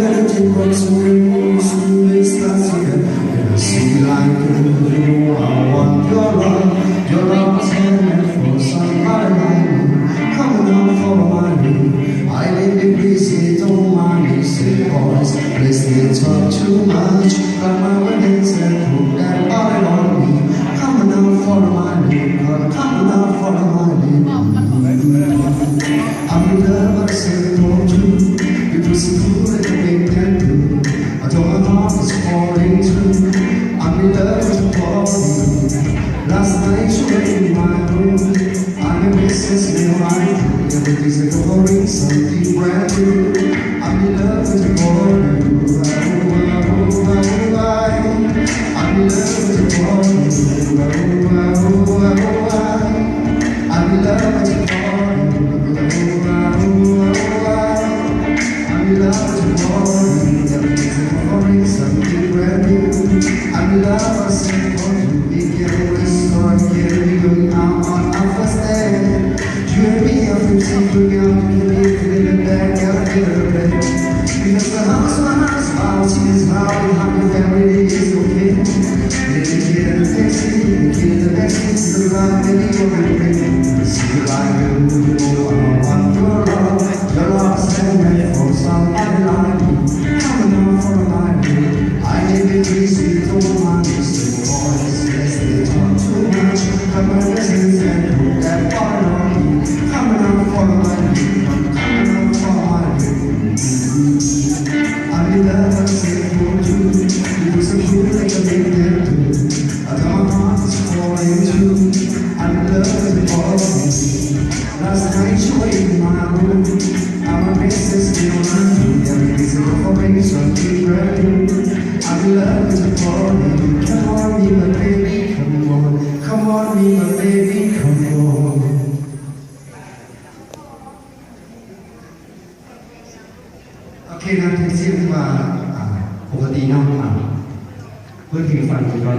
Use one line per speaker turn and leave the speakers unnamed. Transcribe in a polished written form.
energy was moving this last year. And I see like you, I want your love. Your love is handmade for somebody like me. Coming out for my knee. I live in busy, don't mind me. Say boys, please don't talk too much. Got my weddings and put that body on me. Coming out for my knee. Coming out for my knee. I'm in love, I said don't you. You do some cool that you make them do. I told my heart is falling too. I'm in love with your body. Last night you were in my room. I'm in business now right. Everything's like a boring, something brand new. I'm in love with your body. I'm in love with your body. I'm in love with your body. I'm in love with your body. Everything's like a boring, something brand new. I'm in love, I said for you. Begin with a story, get me going out on our first day. You and me are 15, looking out, you can be feeling back, gotta get her back. Because the house, my house, our tears, how we have your family is okay. Get the taxi, get the taxi to the line, maybe you're ready. See you like you, I want your love. Your love is handmade for somebody like me. Coming out for my day. I live in easy, don't mind me. Say boys, yes, they talk too much. Come on, listen and put that body on me. Coming out for my day. Coming out for my day. I'm in love, I say don't you. You do some cool like a big damn do. I know my heart is falling too. I'm in love with your body. Last night you were in my room. I'm a business still running. Everything's a boring, something brand new. I'm in love with your body. Come on, be my baby, come on. Come on, be my baby, come on. โอเคนะแท็กซี่ที่มาปกตินั่งมาเพื่อที่ฟังกันก่อน